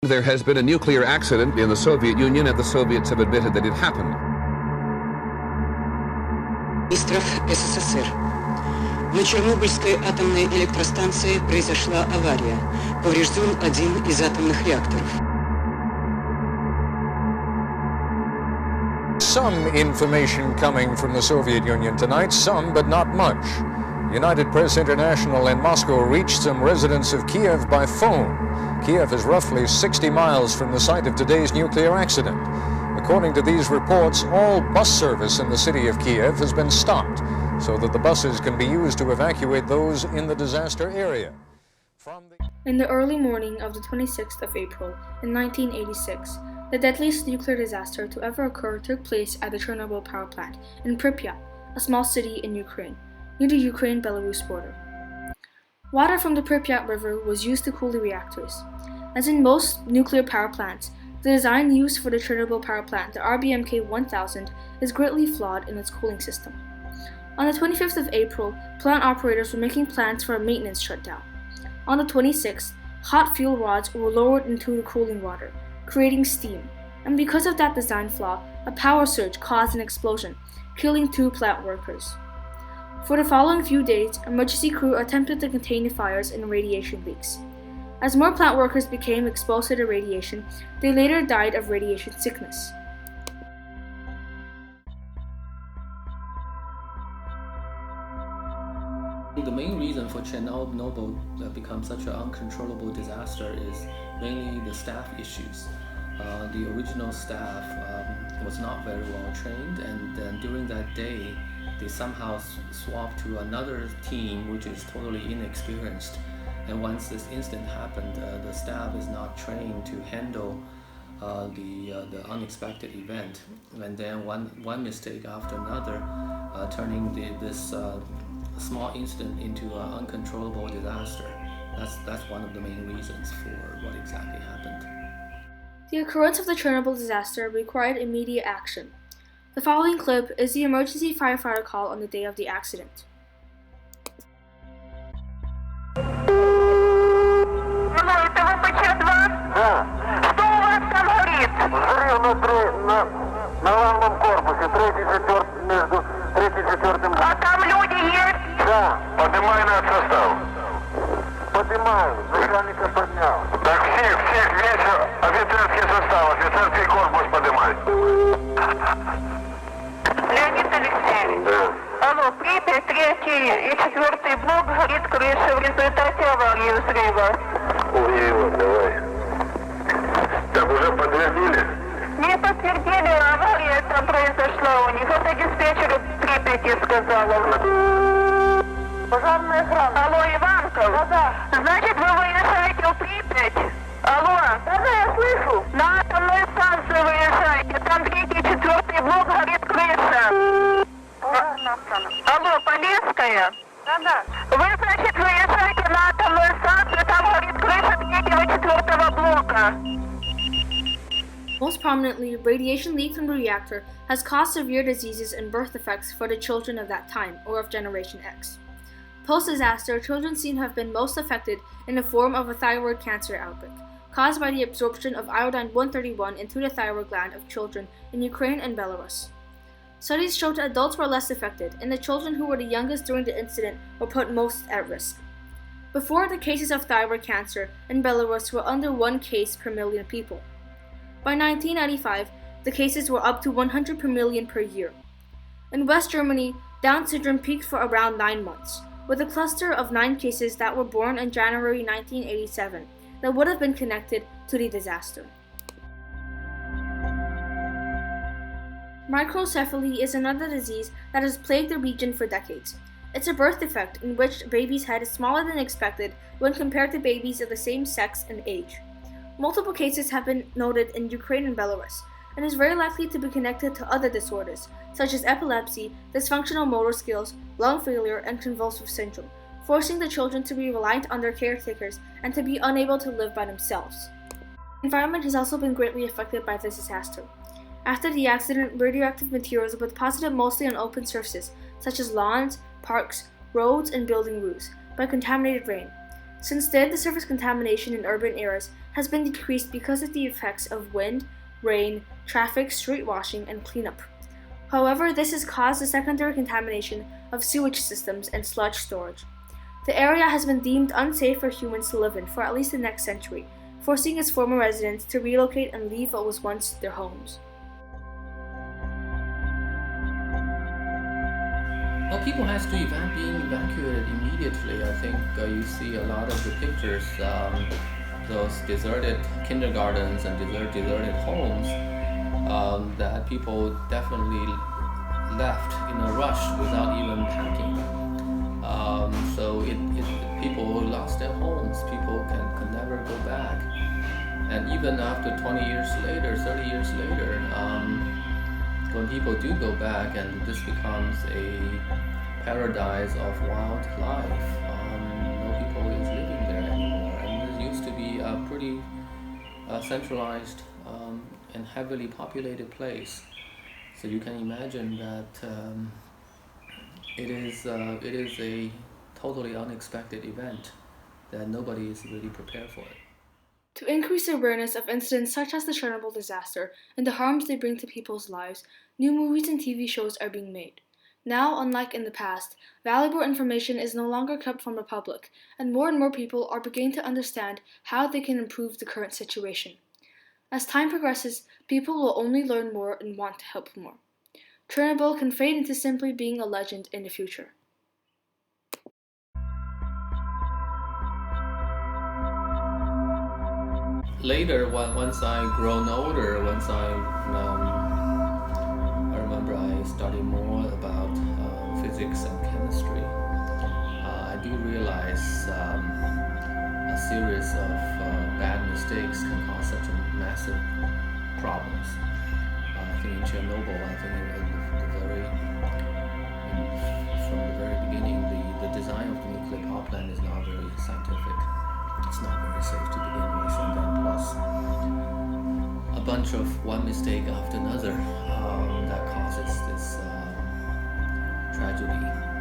There has been a nuclear accident in the Soviet Union, and the Soviets have admitted that it happened. Министров СССР. На Чернобыльской атомной электростанции произошла авария. Поврежден один из атомных реакторов. Some information coming from the Soviet Union tonight, some but not much. United Press International in Moscow reached some residents of Kiev by phone. Kiev is roughly 60 miles from the site of today's nuclear accident. According to these reports, all bus service in the city of Kiev has been stopped so that the buses can be used to evacuate those in the disaster area. In the early morning of the 26th of April in 1986, the deadliest nuclear disaster to ever occur took place at the Chernobyl power plant in Pripyat, a small city in Ukraine, near the Ukraine-Belarus border. Water from the Pripyat River was used to cool the reactors. As in most nuclear power plants, the design used for the Chernobyl power plant, the RBMK-1000, is greatly flawed in its cooling system. On the 25th of April, plant operators were making plans for a maintenance shutdown. On the 26th, hot fuel rods were lowered into the cooling water, creating steam, and because of that design flaw, a power surge caused an explosion, killing 2 plant workers. For the following few days, emergency crew attempted to contain the fires and radiation leaks. As more plant workers became exposed to the radiation, they later died of radiation sickness. The main reason for Chernobyl become such an uncontrollable disaster is mainly the staff issues. The original staff was not very well trained, and then during that day, they somehow swapped to another team which is totally inexperienced. And once this incident happened, the staff is not trained to handle the unexpected event, and then one mistake after another, turning this small incident into an uncontrollable disaster. That's one of the main reasons for what exactly happened. The occurrence of the Chernobyl disaster required immediate action. The following clip is the emergency firefighter call on the day of the accident. На главном корпусе, 3-4, между 3-й и 4. А там люди есть? Да. Поднимай на состав. Поднимаю, начальника поднял. Так всех, весь офицерский состав, офицерский корпус поднимай. Леонид Алексеевич. Да. Алло, Припять, 3 и 4 блок, горит крыша в результате аварии взрыва. Ой, давай. Так уже подтвердили? Не подтвердили, авария там произошла у них. Это диспетчер Припяти сказала. Пожарная охрана. Алло, Иванков? Да. Значит, вы выезжаете в Припять? Алло? Да, я слышу. На атомную станцию выезжаете. Там 3-й и 4 блок, горит крыша. Алло, Полесская? Да. Вы, значит, выезжаете на атомную станцию, там горит крыша 3-го и 4 блока. Most prominently, radiation leak from the reactor has caused severe diseases and birth defects for the children of that time, or of Generation X. Post-disaster, children seem to have been most affected in the form of a thyroid cancer outbreak, caused by the absorption of iodine-131 into the thyroid gland of children in Ukraine and Belarus. Studies showed that adults were less affected, and the children who were the youngest during the incident were put most at risk. Before, the cases of thyroid cancer in Belarus were under 1 case per million people. By 1995, the cases were up to 100 per million per year. In West Germany, Down syndrome peaked for around 9 months, with a cluster of 9 cases that were born in January 1987 that would have been connected to the disaster. Microcephaly is another disease that has plagued the region for decades. It's a birth defect in which baby's head is smaller than expected when compared to babies of the same sex and age. Multiple cases have been noted in Ukraine and Belarus, and is very likely to be connected to other disorders, such as epilepsy, dysfunctional motor skills, lung failure, and convulsive syndrome, forcing the children to be reliant on their caretakers and to be unable to live by themselves. The environment has also been greatly affected by this disaster. After the accident, radioactive materials were deposited mostly on open surfaces, such as lawns, parks, roads, and building roofs, by contaminated rain. Since then, the surface contamination in urban areas has been decreased because of the effects of wind, rain, traffic, street washing, and cleanup. However, this has caused the secondary contamination of sewage systems and sludge storage. The area has been deemed unsafe for humans to live in for at least the next century, forcing its former residents to relocate and leave what was once their homes. Well, people has to being evacuated immediately. I think you see a lot of the pictures, those deserted kindergartens and deserted homes, that people definitely left in a rush without even packing. So people lost their homes. People can never go back. And even after 20 years later, 30 years later, when people do go back and this becomes a paradise of wildlife, no people is living there anymore. And it used to be a pretty centralized and heavily populated place. So you can imagine that it is a totally unexpected event that nobody is really prepared for it. To increase awareness of incidents such as the Chernobyl disaster and the harms they bring to people's lives, new movies and TV shows are being made. Now, unlike in the past, valuable information is no longer kept from the public, and more people are beginning to understand how they can improve the current situation. As time progresses, people will only learn more and want to help more. Chernobyl can fade into simply being a legend in the future. Later, once I grown older, once I remember I studied more about physics and chemistry, I do realize a series of bad mistakes can cause such a massive problems. I think in Chernobyl, I think from the very beginning, the design of the nuclear power plant is not very scientific. It's not very safe to begin with, and then plus a bunch of one mistake after another that causes this tragedy.